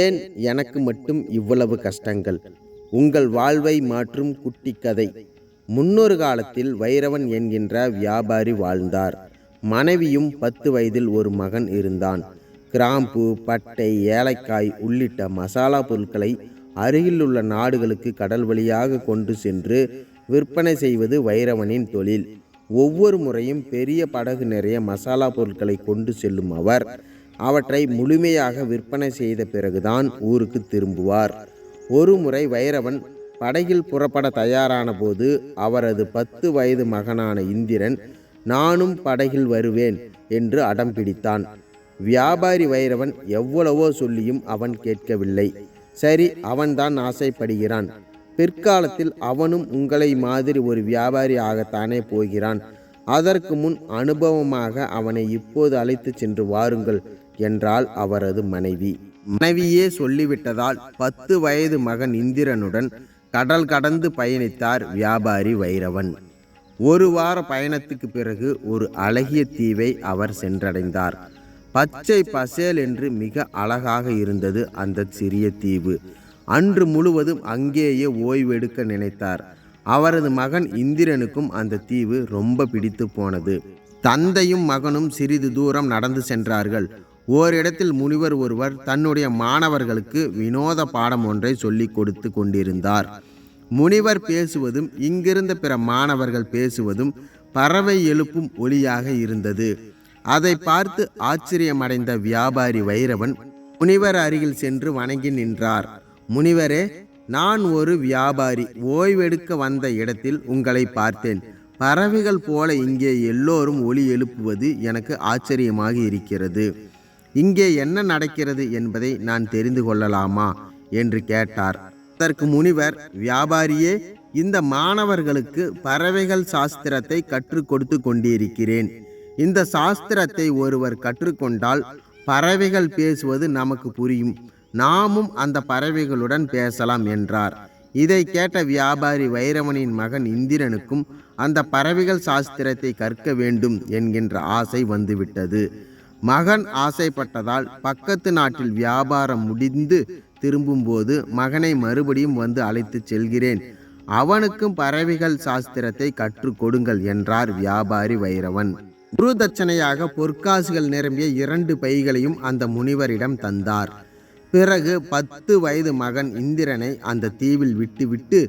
ஏன் எனக்கு மட்டும் இவ்வளவு கஷ்டங்கள்? உங்கள் வாழ்வை மாற்றும் குட்டி கதை. முன்னொரு காலத்தில் வைரவன் என்கின்ற வியாபாரி வாழ்ந்தார். மனைவியும் 10 வயதில் ஒரு மகன் இருந்தான். கிராம்பு, பட்டை, ஏலக்காய் உள்ளிட்ட மசாலா பொருட்களை அருகிலுள்ள நாடுகளுக்கு கடல் வழியாக கொண்டு சென்று விற்பனை செய்வது வைரவனின் தொழில். ஒவ்வொரு முறையும் பெரிய படகு நிறைய மசாலா பொருட்களை கொண்டு செல்லும் அவர் அவற்றை முழுமையாக விற்பனை செய்த பிறகுதான் ஊருக்கு திரும்புவார். ஒரு முறை வைரவன் படகில் புறப்பட தயாரான போது அவரது 10 வயது மகனான இந்திரன் நானும் படகில் வருவேன் என்று அடம் பிடித்தான். வியாபாரி வைரவன் எவ்வளவோ சொல்லியும் அவன் கேட்கவில்லை. சரி, அவன்தான் ஆசைப்படுகிறான். பிற்காலத்தில் அவனும் உங்களை மாதிரி ஒரு வியாபாரி ஆகத்தானே போகிறான். அதற்கு முன் அனுபவமாக அவனை இப்போது அழைத்து சென்று வாருங்கள் என்றாள் அவரது மனைவி. மனைவியே சொல்லிவிட்டதால் 10 வயது மகன் இந்திரனுடன் கடல் கடந்து பயணித்தார் வியாபாரி வைரவன். ஒரு வார பயணத்துக்கு பிறகு ஒரு அழகிய தீவை அவர் சென்றடைந்தார். பச்சை பசேல் என்று மிக அழகாக இருந்தது அந்த சிறிய தீவு. அன்று முழுவதும் அங்கேயே ஓய்வெடுக்க நினைத்தார். அவரது மகன் இந்திரனுக்கும் அந்த தீவு ரொம்ப பிடித்து போனது. தந்தையும் மகனும் சிறிது தூரம் நடந்து சென்றார்கள். ஓரிடத்தில் முனிவர் ஒருவர் தன்னுடைய மாணவர்களுக்கு வினோத பாடம் ஒன்றை சொல்லிக் கொடுத்து கொண்டிருந்தார். முனிவர் பேசுவதும் இங்கிருந்த பிற மாணவர்கள் பேசுவதும் பறவை எழுப்பும் ஒலியாக இருந்தது. அதை பார்த்து ஆச்சரியமடைந்த வியாபாரி வைரவன் முனிவர் அருகில் சென்று வணங்கி நின்றார். முனிவரே, நான் ஒரு வியாபாரி. ஓய்வெடுக்க வந்த இடத்தில் உங்களை பார்த்தேன். பறவைகள் போல இங்கே எல்லோரும் ஒலி எழுப்புவது எனக்கு ஆச்சரியமாக இருக்கிறது. இங்கே என்ன நடக்கிறது என்பதை நான் தெரிந்து கொள்ளலாமா என்று கேட்டார். அதற்கு முனிவர், வியாபாரியே, இந்த மாணவர்களுக்கு பறவைகள் சாஸ்திரத்தை கற்றுக் கொடுத்து கொண்டிருக்கிறேன். இந்த சாஸ்திரத்தை ஒருவர் கற்றுக்கொண்டால் பறவைகள் பேசுவது நமக்கு புரியும். நாமும் அந்த பறவைகளுடன் பேசலாம் என்றார். இதை கேட்ட வியாபாரி வைரவனின் மகன் இந்திரனுக்கும் அந்த பறவைகள் சாஸ்திரத்தை கற்க வேண்டும் என்கின்ற ஆசை வந்துவிட்டது. மகன் ஆசைப்பட்டதால் பக்கத்து நாட்டில் வியாபாரம் முடிந்து திரும்பும்போது மகனை மறுபடியும் வந்து அழைத்து செல்கிறேன். அவனுக்கும் பறவைகள் சாஸ்திரத்தை கற்றுக் கொடுங்கள் என்றார் வியாபாரி வைரவன். குரு தட்சணையாக பொற்காசுகள் நிரம்பிய 2 பைகளையும் அந்த முனிவரிடம் தந்தார். பிறகு 10 வயது மகன் இந்திரனை அந்த தீவில் விட்டுவிட்டு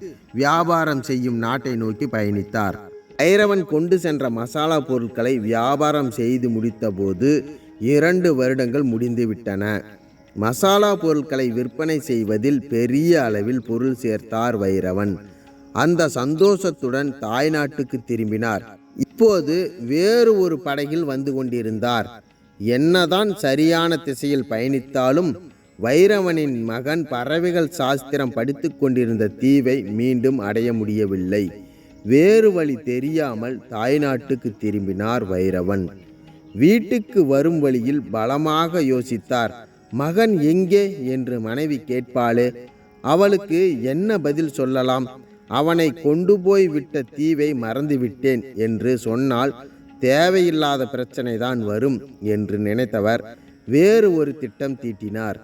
வியாபாரம் செய்யும் நாட்டை நோக்கி பயணித்தார். வைரவன் கொண்டு சென்ற மசாலா பொருட்களை வியாபாரம் செய்து முடித்த போது 2 வருடங்கள் முடிந்துவிட்டன. மசாலா பொருட்களை விற்பனை செய்வதில் பெரிய அளவில் பொருள் சேர்த்தார் வைரவன். அந்த சந்தோஷத்துடன் தாய்நாட்டுக்கு திரும்பினார். இப்போது வேறு ஒரு படகில் வந்து கொண்டிருந்தார். என்னதான் சரியான திசையில் பயணித்தாலும் வைரவனின் மகன் பறவைகள் சாஸ்திரம் படித்து கொண்டிருந்த தீவை மீண்டும் அடைய முடியவில்லை. வேறு வழி தெரியாமல் தாய்நாட்டுக்கு திரும்பினார் வைரவன். வீட்டுக்கு வரும் வழியில் பலமாக யோசித்தார். மகன் எங்கே என்று மனைவி கேட்பாளே, அவளுக்கு என்ன பதில் சொல்லலாம்? அவனை கொண்டு போய் விட்ட தீவை மறந்துவிட்டேன் என்று சொன்னால் தேவையில்லாத பிரச்சனை தான் வரும் என்று நினைத்தவர் வேறு ஒரு திட்டம் தீட்டினார்.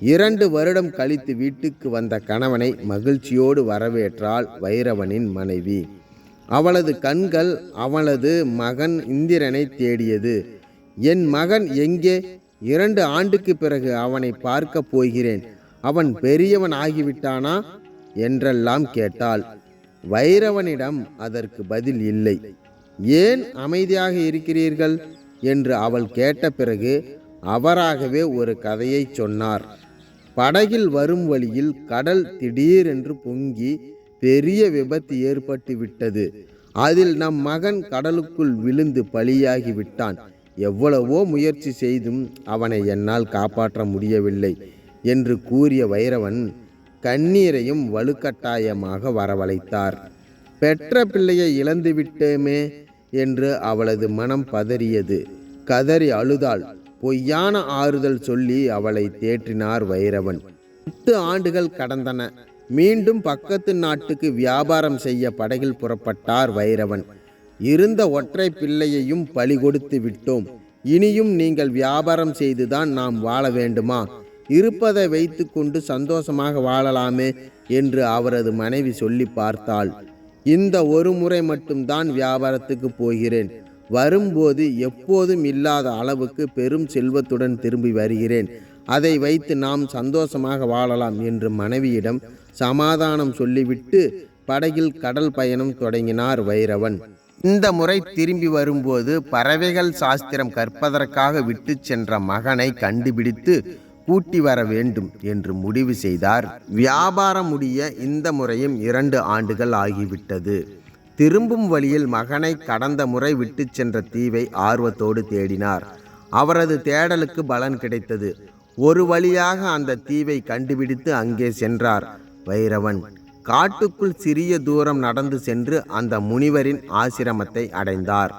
2 வருடம் கழித்து வீட்டுக்கு வந்த கணவனை மகிழ்ச்சியோடு வரவேற்றாள் வைரவனின் மனைவி. அவளது கண்கள் அவளது மகன் இந்திரனை தேடியது. என் மகன் எங்கே? 2 ஆண்டுக்கு பிறகு அவனை பார்க்க போகிறேன். அவன் பெரியவன் ஆகிவிட்டானா என்றெல்லாம் கேட்டாள். வைரவனிடம் அதற்கு பதில் இல்லை. ஏன் அமைதியாக இருக்கிறீர்கள் என்று அவள் கேட்ட பிறகு அவராகவே ஒரு கதையை சொன்னார். படகில் வரும் வழியில் கடல் திடீரென்று பொங்கி பெரிய விபத்து ஏற்பட்டு விட்டது. அதில் நம் மகன் கடலுக்குள் விழுந்து பலியாகி விட்டான். எவ்வளவோ முயற்சி செய்தும் அவனை என்னால் காப்பாற்ற முடியவில்லை என்று கூறிய வைரவன் கண்ணீரையும் வலுக்கட்டாயமாக வரவழைத்தார். பெற்ற பிள்ளையை இழந்து விட்டேமே என்று அவளது மனம் பதறியது. கதறி அழுதாள். பொய்யான ஆறுதல் சொல்லி அவளை தேற்றினார் வைரவன். 8 ஆண்டுகள் கடந்தன. மீண்டும் பக்கத்து நாட்டுக்கு வியாபாரம் செய்ய படகில் புறப்பட்டார் வைரவன். இருந்த ஒற்றை பிள்ளையையும் பலி கொடுத்து விட்டோம். இனியும் நீங்கள் வியாபாரம் செய்துதான் நாம் வாழ வேண்டுமா? இருப்பதை வைத்து கொண்டு சந்தோஷமாக வாழலாமே என்று அவரது மனைவி சொல்லி பார்த்தாள். இந்த ஒரு முறை மட்டும்தான் வியாபாரத்துக்கு போகிறேன். வரும்போது எப்போதும் இல்லாத அளவுக்கு பெரும் செல்வத்துடன் திரும்பி வருகிறேன். அதை வைத்து நாம் சந்தோஷமாக வாழலாம் என்று மனைவியிடம் சமாதானம் சொல்லிவிட்டு படகில் கடல் பயணம் தொடங்கினார் வைரவன். இந்த முறை திரும்பி வரும்போது பறவைகள் சாஸ்திரம் கற்பதற்காக விட்டு சென்ற மகனை கண்டுபிடித்து கூட்டி வர வேண்டும் என்று முடிவு செய்தார். வியாபாரம் முடிய இந்த முறையும் 2 ஆண்டுகள் ஆகிவிட்டது. திரும்பும் வழியில் மகனை கடந்த முறை விட்டு சென்ற தீவை ஆர்வத்தோடு தேடினார். அவரது தேடலுக்கு பலன் கிடைத்தது. ஒரு வழியாக அந்த தீவை கண்டுபிடித்து அங்கே சென்றார் வைரவன். காட்டுக்குள் சிறிய தூரம் நடந்து சென்று அந்த முனிவரின் ஆசிரமத்தை அடைந்தார்.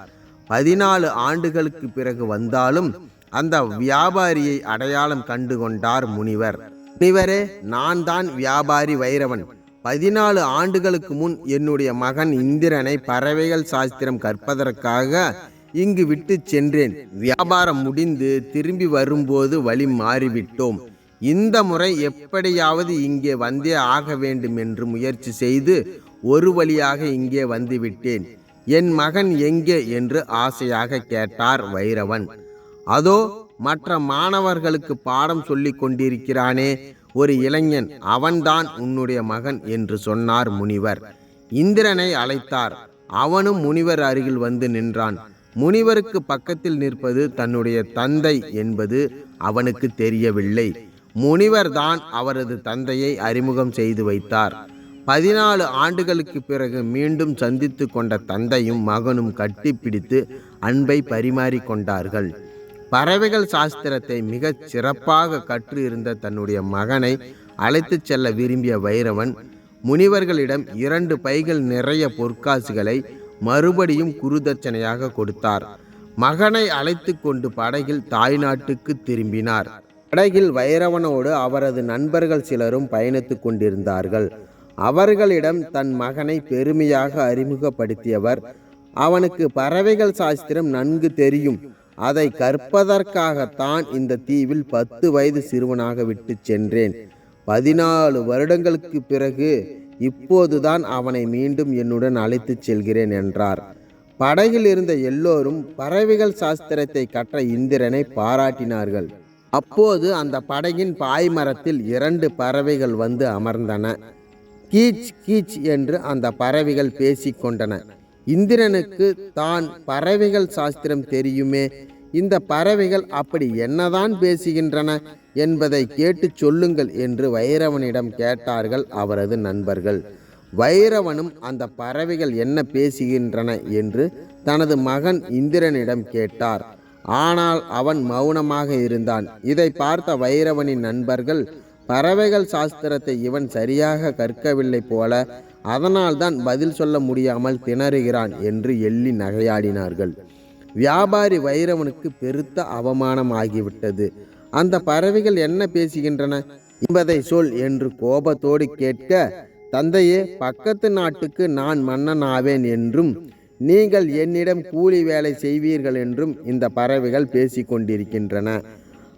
14 ஆண்டுகளுக்கு பிறகு வந்தாலும் அந்த வியாபாரியை அடையாளம் கண்டு கொண்டார் முனிவர். முனிவரே, நான் தான் வியாபாரி வைரவன். 14 ஆண்டுகளுக்கு முன் என்னுடைய மகன் இந்திரனை பறவைகள் சாஸ்திரம் கற்பதற்காக இங்கு விட்டு சென்றேன். வியாபாரம் முடிந்து திரும்பி வரும்போது வழி மாறிவிட்டோம். இந்த முறை எப்படியாவது இங்கே வந்தே ஆக வேண்டும் என்று முயற்சி செய்து ஒரு வழியாக இங்கே வந்துவிட்டேன். என் மகன் எங்கே என்று ஆசையாக கேட்டார் வைரவன். அதோ மற்ற மாணவர்களுக்கு பாடம் சொல்லி கொண்டிருக்கிறானே ஒரு இளைஞன், அவன்தான் உன்னுடைய மகன் என்று சொன்னார் முனிவர். இந்திரனை அழைத்தார். அவனும் முனிவர் அருகில் வந்து நின்றான். முனிவருக்கு பக்கத்தில் நிற்பது தன்னுடைய தந்தை என்பது அவனுக்கு தெரியவில்லை. முனிவர் தான் அவரது தந்தையை அறிமுகம் செய்து வைத்தார். 14 ஆண்டுகளுக்கு பிறகு மீண்டும் சந்தித்து கொண்ட தந்தையும் மகனும் கட்டிப்பிடித்து அன்பை பரிமாறிக்கொண்டார்கள். பறவைகள் சாஸ்திரத்தை மிகச் சிறப்பாக கற்று இருந்த தன்னுடைய மகனை அழைத்து செல்ல விரும்பிய வைரவன் முனிவர்களிடம் 2 பைகள் நிறைய பொற்காசுகளை மறுபடியும் குருதட்சணையாக கொடுத்தார். மகனை அழைத்து கொண்டு படகில் தாய்நாட்டுக்கு திரும்பினார். படகில் வைரவனோடு அவரது நண்பர்கள் சிலரும் பயணித்து கொண்டிருந்தார்கள். அவர்களிடம் தன் மகனை பெருமையாக அறிமுகப்படுத்தியவர், அவனுக்கு பறவைகள் சாஸ்திரம் நன்கு தெரியும். அதை கற்பதற்காகத்தான் இந்த தீவில் 10 வயது சிறுவனாக விட்டு சென்றேன். 14 வருடங்களுக்கு பிறகு இப்போதுதான் அவனை மீண்டும் என்னுடன் அழைத்து செல்கிறேன் என்றார். படகில் இருந்த எல்லோரும் பறவைகள் சாஸ்திரத்தை கற்ற இந்திரனை பாராட்டினார்கள். அப்போது அந்த படகின் பாய்மரத்தில் 2 பறவைகள் வந்து அமர்ந்தன. கீச் கீச் என்று அந்த பறவைகள் பேசிக்கொண்டன. இந்திரனுக்கு தான் பறவைகள் சாஸ்திரம் தெரியுமே, இந்த பறவைகள் அப்படி என்னதான் பேசுகின்றன என்பதை கேட்டு சொல்லுங்கள் என்று வைரவனிடம் கேட்டார்கள் அவரது நண்பர்கள். வைரவனும் அந்த பறவைகள் என்ன பேசுகின்றன என்று தனது மகன் இந்திரனிடம் கேட்டார். ஆனால் அவன் மௌனமாக இருந்தான். இதை பார்த்த வைரவனின் நண்பர்கள், பறவைகள் சாஸ்திரத்தை இவன் சரியாக கற்கவில்லை போல, அதனால்தான் பதில் சொல்ல முடியாமல் திணறுகிறான் என்று எள்ளி நகையாடினார்கள். வியாபாரி வைரவனுக்கு பெருத்த அவமானம் ஆகிவிட்டது. அந்த பறவைகள் என்ன பேசுகின்றன என்பதை சொல் என்று கோபத்தோடு கேட்க, தந்தையே, பக்கத்து நாட்டுக்கு நான் மன்னன் ஆவேன் என்றும் நீங்கள் என்னிடம் கூலி வேலை செய்வீர்கள் என்றும் இந்த பறவைகள் பேசிக்கொண்டிருக்கின்றன.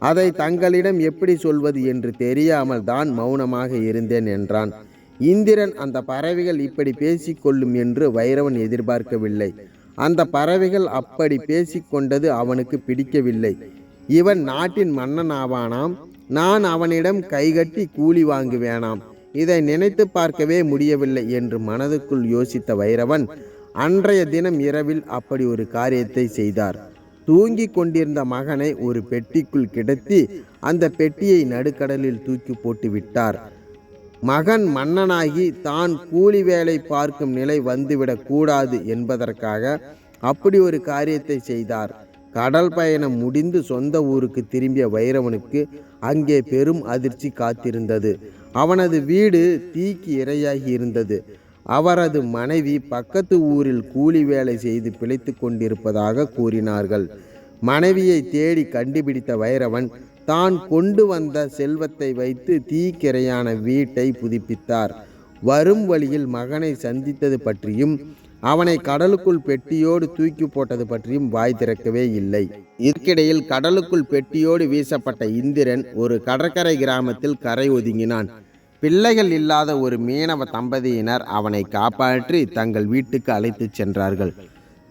அதை தங்களிடம் எப்படி சொல்வது என்று தெரியாமல் தான் மௌனமாக இருந்தேன் என்றான். இந்திரன் அந்த பறவைகள் இப்படி பேசிக்கொள்ளும் என்று வைரவன் எதிர்பார்க்கவில்லை. அந்த பறவைகள் அப்படி பேசிக்கொண்டது அவனுக்கு பிடிக்கவில்லை. இவன் நாட்டின் மன்னன் ஆவானாம், நான் அவனிடம் கைகட்டி கூலி வாங்குவேனாம். இதை நினைத்து பார்க்கவே முடியவில்லை என்று மனதுக்குள் யோசித்த வைரவன் அன்றைய தினம் இரவில் அப்படி ஒரு காரியத்தை செய்தார். தூங்கி கொண்டிருந்த மகனை ஒரு பெட்டிக்குள் கிடத்தி அந்த பெட்டியை நடுக்கடலில் தூக்கி போட்டு விட்டார். மகன் மன்னனாகி தான் கூலி வேலை பார்க்கும் நிலை வந்துவிடக் கூடாது என்பதற்காக அப்படி ஒரு காரியத்தை செய்தார். கடல் பயணம் முடிந்து சொந்த ஊருக்கு திரும்பிய வைரவனுக்கு அங்கே பெரும் அதிர்ச்சி காத்திருந்தது. அவனது வீடு தீக்கு இரையாகி இருந்தது. அவரது மனைவி பக்கத்து ஊரில் கூலி வேலை செய்து பிழைத்து கொண்டிருப்பதாக கூறினார்கள். மனைவியை தேடி கண்டுபிடித்த வைரவன் தான் கொண்டு வந்த செல்வத்தை வைத்து தீக்கிரையான வீட்டை புதுப்பித்தார். வரும் வழியில் மகனை சந்தித்தது பற்றியும் அவனை கடலுக்குள் பெட்டியோடு தூக்கி போட்டது பற்றியும் வாய் திறக்கவே இல்லை. இதற்கிடையில் கடலுக்குள் பெட்டியோடு வீசப்பட்ட இந்திரன் ஒரு கடற்கரை கிராமத்தில் கரை ஒதுங்கினான். பிள்ளைகள் இல்லாத ஒரு மீனவ தம்பதியினர் அவனை காப்பாற்றி தங்கள் வீட்டுக்கு அழைத்துச் சென்றார்கள்.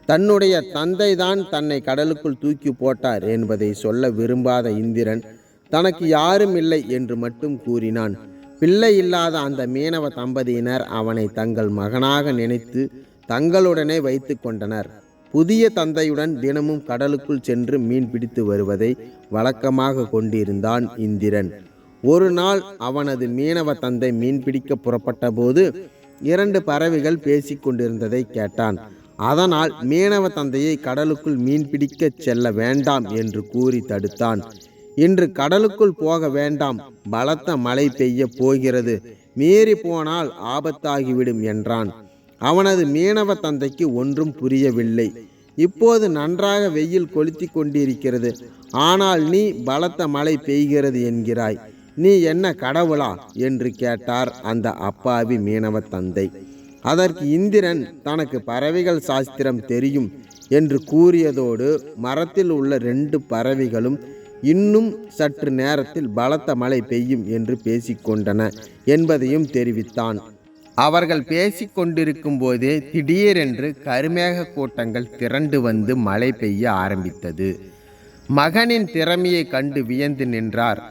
தன்னுடைய தந்தைதான் தன்னை கடலுக்குள் தூக்கி போட்டார் என்பதை சொல்ல விரும்பாத இந்திரன் தனக்கு யாரும் இல்லை என்று மட்டும் கூறினான். பிள்ளை இல்லாத அந்த மீனவ தம்பதியினர் அவனை தங்கள் மகனாக நினைத்து தங்களுடனே வைத்து கொண்டனர். புதிய தந்தையுடன் தினமும் கடலுக்குள் சென்று மீன் பிடித்து வருவதை வழக்கமாக கொண்டிருந்தான் இந்திரன். ஒரு நாள் அவனது மீனவ தந்தை மீன் பிடிக்க புறப்பட்ட போது 2 பறவைகள் பேசிக்கொண்டிருந்ததை கேட்டான். அதனால் மீனவ தந்தையை கடலுக்குள் மீன் பிடிக்க செல்ல வேண்டாம் என்று கூறி தடுத்தான். இன்று கடலுக்குள் போக வேண்டாம், பலத்த மழை பெய்ய போகிறது, மீறி போனால் ஆபத்தாகிவிடும் என்றான். அவனது மீனவ தந்தைக்கு ஒன்றும் புரியவில்லை. இப்போது நன்றாக வெயில் கொளுத்தி கொண்டிருக்கிறது, ஆனால் நீ பலத்த மழை பெய்கிறது என்கிறாய், நீ என்ன கடவுளா என்று கேட்டார் அந்த அப்பாவி மீனவ தந்தை. அதற்கு இந்திரன் தனக்கு பறவைகள் சாஸ்திரம் தெரியும் என்று கூறியதோடு மரத்தில் உள்ள 2 பறவைகளும் இன்னும் சற்று நேரத்தில் பலத்த மழை பெய்யும் என்று பேசிக்கொண்டன என்பதையும் தெரிவித்தான். அவர்கள் பேசிக்கொண்டிருக்கும் போதே திடீரென்று கருமேக கூட்டங்கள் திரண்டு வந்து மழை பெய்ய ஆரம்பித்தது. மகனின் திறமையை கண்டு வியந்து நின்றார்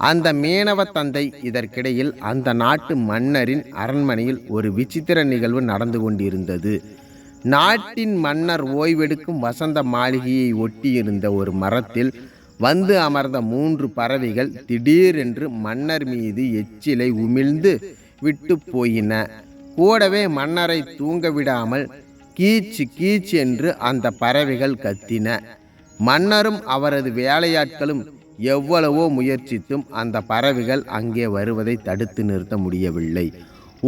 அந்த மீனவ தந்தை. இதற்கிடையில் அந்த நாட்டு மன்னரின் அரண்மனையில் ஒரு விசித்திர நிகழ்வு நடந்து கொண்டிருந்தது. நாட்டின் மன்னர் ஓய்வெடுக்கும் வசந்த மாளிகையை ஒட்டியிருந்த ஒரு மரத்தில் வந்து அமர்ந்த 3 பறவைகள் திடீரென்று மன்னர் மீது எச்சிலை உமிழ்ந்து விட்டு போயின. கூடவே மன்னரை தூங்க விடாமல் கீச்சு கீச்சு என்று அந்த பறவைகள் கத்தின. மன்னரும் அவரது வேலையாட்களும் எவ்வளவோ முயற்சித்தும் அந்த பறவைகள் அங்கே வருவதை தடுத்து நிறுத்த முடியவில்லை.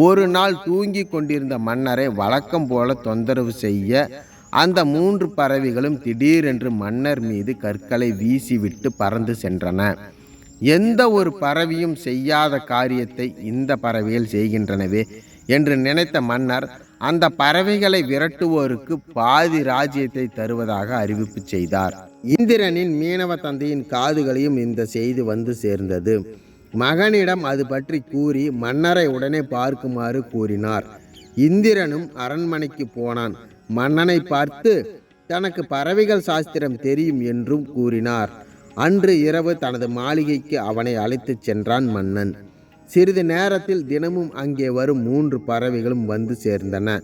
ஒரு நாள் தூங்கி கொண்டிருந்த மன்னரை வழக்கம் போல தொந்தரவு செய்ய அந்த 3 பறவைகளும் திடீரென்று மன்னர் மீது கற்களை வீசிவிட்டு பறந்து சென்றன. எந்த ஒரு பறவையும் செய்யாத காரியத்தை இந்த பறவைகள் செய்கின்றனவே என்று நினைத்த மன்னர் அந்த பறவைகளை விரட்டுவோருக்கு பாதி ராஜ்யத்தை தருவதாக அறிவிப்பு செய்தார். இந்திரனின் மீனவ தந்தையின் காதுகளையும் இந்த செய்தி வந்து சேர்ந்தது. மகனிடம் அது பற்றி கூறி மன்னரை உடனே பார்க்குமாறு கூறினார். இந்திரனும் அரண்மனைக்கு போனான். மன்னனை பார்த்து தனக்கு பறவைகள் சாஸ்திரம் தெரியும் என்றும் கூறினார். அன்று இரவு தனது மாளிகைக்கு அவனை அழைத்துச் சென்றான் மன்னன். சிறிது நேரத்தில் தினமும் அங்கே வரும் 3 பறவைகளும் வந்து சேர்ந்தன.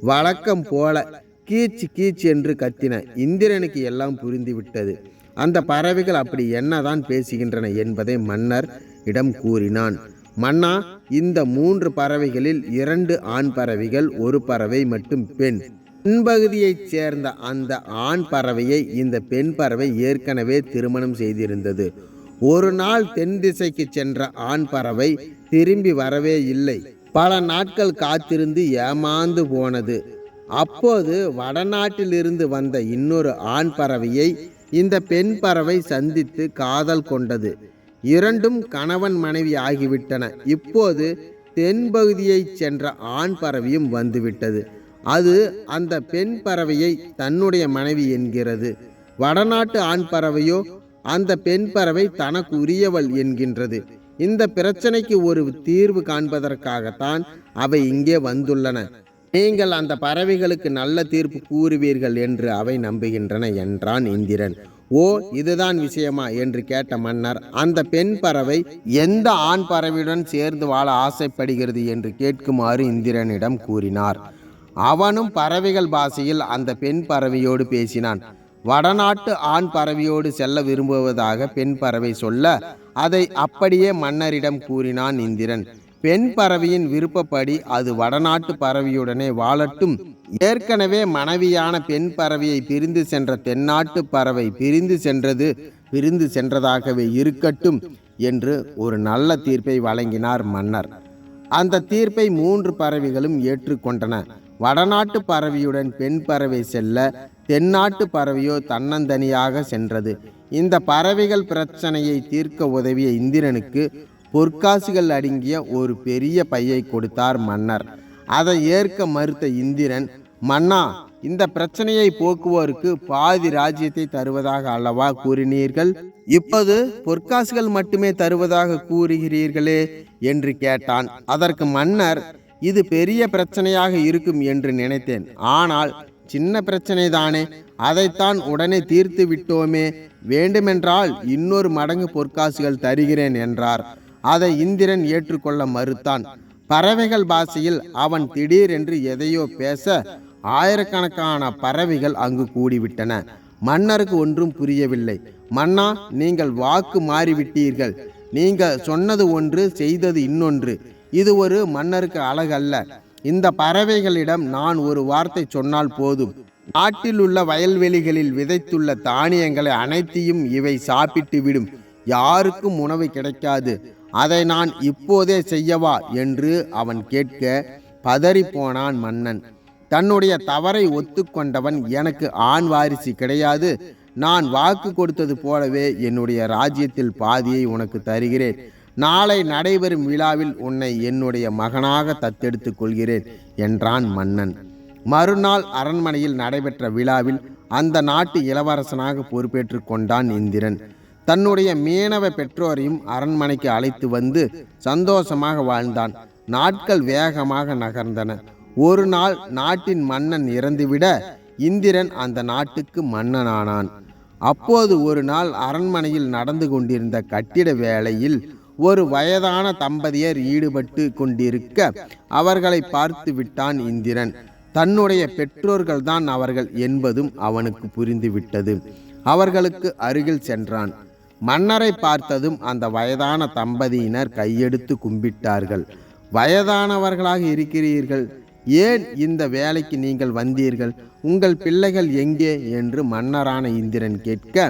வழக்கம் போல கீச்சு கீச்சு என்று கத்தின. இந்திரனுக்கு எல்லாம் புரிந்துவிட்டது. அந்த பறவைகள் அப்படி என்னதான் பேசுகின்றன என்பதை மன்னர் இடம் கூறினான். மன்னா, இந்த 3 பறவைகளில் 2 ஆண் பறவைகள், ஒரு பறவை மட்டும் பெண். பின்பகுதியைச் சேர்ந்த அந்த ஆண் பறவையை இந்த பெண் பறவை ஏற்கனவே திருமணம் செய்திருந்தது. ஒரு நாள் தென் திசைக்கு சென்ற ஆண் பறவை திரும்பி வரவே இல்லை. பல நாட்கள் காத்திருந்து ஏமாந்து போனது. அப்போது வடநாட்டிலிருந்து வந்த இன்னொரு ஆண் பறவையை இந்த பெண் பறவை சந்தித்து காதல் கொண்டது. இரண்டும் கணவன் மனைவி ஆகிவிட்டன. இப்போது தென்பகுதியைச் சென்ற ஆண் பறவையும் வந்துவிட்டது. அது அந்த பெண் பறவையை தன்னுடைய மனைவி என்கிறது. வடநாட்டு ஆண் பறவையோ அந்த பெண் பறவை தனக்கு உரியவள் என்கின்றது. இந்த பிரச்சனைக்கு ஒரு தீர்வு காண்பதற்காகத்தான் அவை இங்கே வந்துள்ளன. நீங்கள் அந்த பறவைகளுக்கு நல்ல தீர்ப்பு கூறுவீர்கள் என்று அவை நம்புகின்றன என்றான் இந்திரன். ஓ, இதுதான் விஷயமா என்று கேட்ட மன்னர் அந்த பெண் பறவை எந்த ஆண் பறவையுடன் சேர்ந்து வாழ ஆசைப்படுகிறது என்று கேட்குமாறு இந்திரனிடம் கூறினார். அவனும் பறவைகள் பாஷையில் அந்த பெண் பறவையோடு பேசினான். வடநாட்டு ஆண் பறவையோடு செல்ல விரும்புவதாக பெண் பறவை சொல்ல அதை அப்படியே மன்னரிடம் கூறினான் இந்திரன். பெண் பறவையின் விருப்பப்படி அது வடநாட்டு பறவையுடனே வாழட்டும். ஏற்கனவே மனைவியான பெண் பறவையை பிரிந்து சென்ற தென்னாட்டு பறவை பிரிந்து சென்றதாகவே இருக்கட்டும் என்று ஒரு நல்ல தீர்ப்பை வழங்கினார் மன்னர். அந்த தீர்ப்பை 3 பறவைகளும் ஏற்றுக்கொண்டன. வடநாட்டு பறவையுடன் பெண் பறவை செல்ல, தென்னாட்டு பறவையோ தன்னந்தனியாக சென்றது. இந்த பறவைகள் பிரச்சனையை தீர்க்க உதவிய இந்திரனுக்கு பொற்காசுகள் அடங்கிய ஒரு பெரிய பையை கொடுத்தார் மன்னர். அதை ஏற்க மறுத்த இந்திரன் மன்னா, இந்த பிரச்சனையை போக்குவோருக்கு பாதி ராஜ்யத்தை தருவதாக அல்லவா கூறினீர்கள்? இப்போது பொற்காசுகள் மட்டுமே தருவதாக கூறுகிறீர்களே என்று கேட்டான். அதற்கு மன்னர், இது பெரிய பிரச்சனையாக இருக்கும் என்று நினைத்தேன். ஆனால் சின்ன பிரச்சனை தானே, அதைத்தான் உடனே தீர்த்து விட்டோமே. வேண்டுமென்றால் இன்னொரு மடங்கு பொற்காசுகள் தருகிறேன் என்றார். அதை இந்திரன் ஏற்றுக்கொள்ள மறுத்தான். பறவைகள் பாஷையில் அவன் திடீரென்று எதையோ பேச ஆயிரக்கணக்கான பறவைகள் அங்கு கூடிவிட்டன. மன்னருக்கு ஒன்றும் புரியவில்லை. மன்னா, நீங்கள் வாக்கு மாறிவிட்டீர்கள். நீங்கள் சொன்னது ஒன்று, செய்தது இன்னொன்று. இது ஒரு மன்னருக்கு அழகல்ல. இந்த பறவைகளிடம் நான் ஒரு வார்த்தை சொன்னால் போதும், நாட்டில் உள்ள வயல்வெளிகளில் விதைத்துள்ள தானியங்களை அனைத்தையும் இவை சாப்பிட்டு விடும். யாருக்கும் உணவு கிடைக்காது. அதை நான் இப்போதே செய்யவா என்று அவன் கேட்க பதறிப்போனான் மன்னன். தன்னுடைய தவறை ஒத்துக்கொண்டவன், எனக்கு ஆண் வாரிசு கிடையாது. நான் வாக்கு கொடுத்தது போலவே என்னுடைய ராஜ்யத்தில் பாதியை உனக்கு தருகிறேன். நாளை நடைபெறும் விழாவில் உன்னை என்னுடைய மகனாக தத்தெடுத்துக் கொள்கிறேன் என்றான் மன்னன். மறுநாள் அரண்மனையில் நடைபெற்ற விழாவில் அந்த நாட்டு இளவரசனாக பொறுப்பேற்று கொண்டான் இந்திரன். தன்னுடைய மீனவ பெற்றோரையும் அரண்மனைக்கு அழைத்து வந்து சந்தோஷமாக வாழ்ந்தான். நாட்கள் வேகமாக நகர்ந்தன. ஒரு நாள் நாட்டின் மன்னன் இறந்துவிட இந்திரன் அந்த நாட்டுக்கு மன்னனானான். அப்போது ஒரு நாள் அரண்மனையில் நடந்து கொண்டிருந்த கட்டிட வேலையில் ஒரு வயதான தம்பதியர் ஈடுபட்டு கொண்டிருக்க அவர்களை பார்த்து விட்டான் இந்திரன். தன்னுடைய பெற்றோர்கள்தான் அவர்கள் என்பதும் அவனுக்கு புரிந்துவிட்டது. அவர்களுக்கு அருகில் சென்றான். மன்னரை பார்த்ததும் அந்த வயதான தம்பதியினர் கையெடுத்து கும்பிட்டார்கள். வயதானவர்களாக இருக்கிறீர்கள், ஏன் இந்த வேலைக்கு நீங்கள் வந்தீர்கள்? உங்கள் பிள்ளைகள் எங்கே என்று மன்னரான இந்திரன் கேட்க,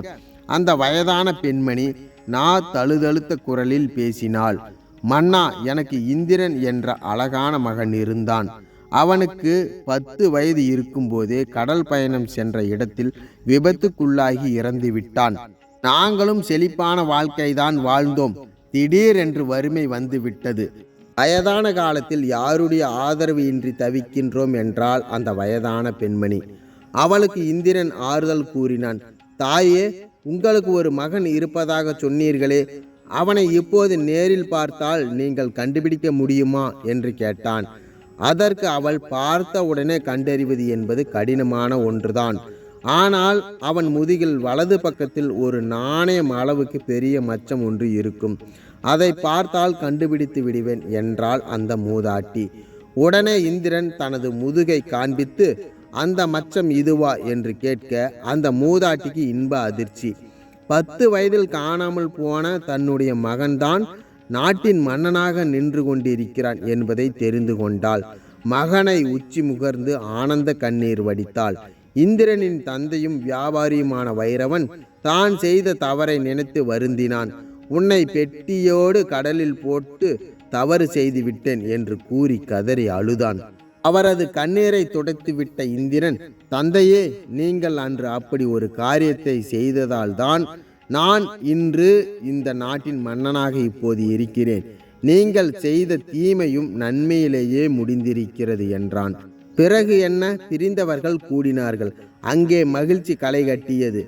அந்த வயதான பெண்மணி தழுதழுத்த குரலில் பேசினாள். மன்னா, எனக்கு இந்திரன் என்ற அழகான மகன் இருந்தான். அவனுக்கு 10 வயது இருக்கும்போதே கடல் பயணம் சென்ற இடத்தில் விபத்துக்குள்ளாகி இறந்து விட்டான். நாங்களும் செழிப்பான வாழ்க்கைதான் வாழ்ந்தோம். திடீரென்று வறுமை வந்து விட்டது. வயதான காலத்தில் யாருடைய ஆதரவு இன்றி தவிக்கின்றோம் என்றால் அந்த வயதான பெண்மணி. அவளுக்கு இந்திரன் ஆறுதல் கூறினான். தாயே, உங்களுக்கு ஒரு மகன் இருப்பதாக சொன்னீர்களே, அவனை இப்போது நேரில் பார்த்தால் நீங்கள் கண்டுபிடிக்க முடியுமா என்று கேட்டான். அதற்கு அவள், பார்த்த உடனே கண்டறிவது என்பது கடினமான ஒன்றுதான். ஆனால் அவன் முதுகில் வலது பக்கத்தில் ஒரு நாணயம் அளவுக்கு பெரிய மச்சம் ஒன்று இருக்கும். அதை பார்த்தால் கண்டுபிடித்து விடுவேன் என்றாள் அந்த மூதாட்டி. உடனே இந்திரன் தனது முதுகை காண்பித்து, அந்த மச்சம் இதுவா என்று கேட்க அந்த மூதாட்டிக்கு இன்ப அதிர்ச்சி. 10 வயதில் காணாமல் போன தன்னுடைய மகன்தான் நாட்டின் மன்னனாக நின்று கொண்டிருக்கிறான் என்பதை தெரிந்து கொண்டாள். மகனை உச்சி முகர்ந்து ஆனந்த கண்ணீர் வடித்தாள். இந்திரனின் தந்தையும் வியாபாரியுமான வைரவன் தான் செய்த தவறை நினைத்து வருந்தினான். உன்னை பெட்டியோடு கடலில் போட்டு தவறு செய்து விட்டேன் என்று கூறி கதறி அழுதான். அவரது கண்ணீரை துடைத்துவிட்ட இந்திரன், தந்தையே, நீங்கள் அன்று அப்படி ஒரு காரியத்தை செய்ததால் தான் நான் இன்று இந்த நாட்டின் மன்னனாக இப்போது இருக்கிறேன். நீங்கள் செய்த தீமையும் நன்மையிலேயே முடிந்திருக்கிறது என்றான். பிறகு என்ன? பிரிந்தவர்கள் கூடினார்கள். அங்கே மகிழ்ச்சி களை கட்டியது.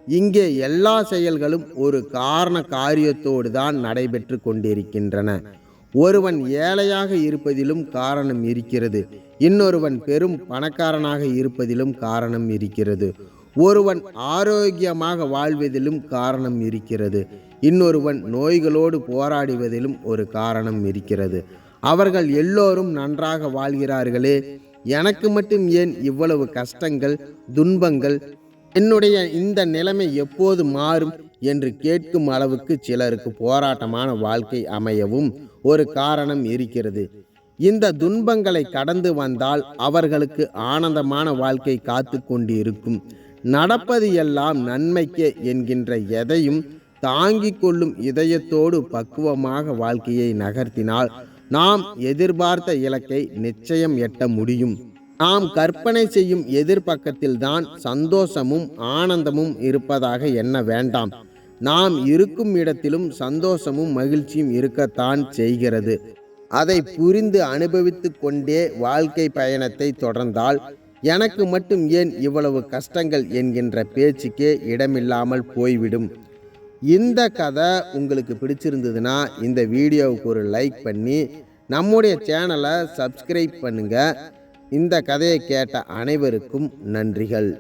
இங்கே எல்லா செயல்களும் ஒரு காரண காரியத்தோடு தான் நடைபெற்று கொண்டிருக்கின்றன. ஒருவன் ஏழையாக இருப்பதிலும் காரணம் இருக்கிறது. இன்னொருவன் பெரும் பணக்காரனாக இருப்பதிலும் காரணம் இருக்கிறது. ஒருவன் ஆரோக்கியமாக வாழ்வதிலும் காரணம் இருக்கிறது. இன்னொருவன் நோய்களோடு போராடுவதிலும் ஒரு காரணம் இருக்கிறது. அவர்கள் எல்லோரும் நன்றாக வாழ்கிறார்களே, எனக்கு மட்டும் ஏன் இவ்வளவு கஷ்டங்கள், துன்பங்கள்? என்னுடைய இந்த நிலைமை எப்போது மாறும் என்று கேட்கும் அளவுக்கு சிலருக்கு போராட்டமான வாழ்க்கை அமையவும் ஒரு காரணம் இருக்கிறது. இந்த துன்பங்களை கடந்து வந்தால் அவர்களுக்கு ஆனந்தமான வாழ்க்கை காத்து கொண்டு இருக்கும். நடப்பது எல்லாம் நன்மைக்கே என்கின்ற எதையும் தாங்கிக் கொள்ளும் இதயத்தோடு பக்குவமாக வாழ்க்கையை நகர்த்தினால் நாம் எதிர்பார்த்த இலக்கை நிச்சயம் எட்ட முடியும். நாம் கற்பனை செய்யும் எதிர்பக்கத்தில்தான் சந்தோஷமும் ஆனந்தமும் இருப்பதாக எண்ண வேண்டாம். நாம் இருக்கும் இடத்திலும் சந்தோஷமும் மகிழ்ச்சியும் இருக்கத்தான் செய்கிறது. அதை புரிந்து அனுபவித்து கொண்டே வாழ்க்கை பயணத்தை தொடர்ந்தால் எனக்கு மட்டும் ஏன் இவ்வளவு கஷ்டங்கள் என்கின்ற பேச்சுக்கே இடமில்லாமல் போய்விடும். இந்த கதை உங்களுக்கு பிடிச்சிருந்ததுன்னா இந்த வீடியோவுக்கு ஒரு லைக் பண்ணி நம்முடைய சேனலை சப்ஸ்கிரைப் பண்ணுங்கள். இந்த கதையை கேட்ட அனைவருக்கும் நன்றிகள்.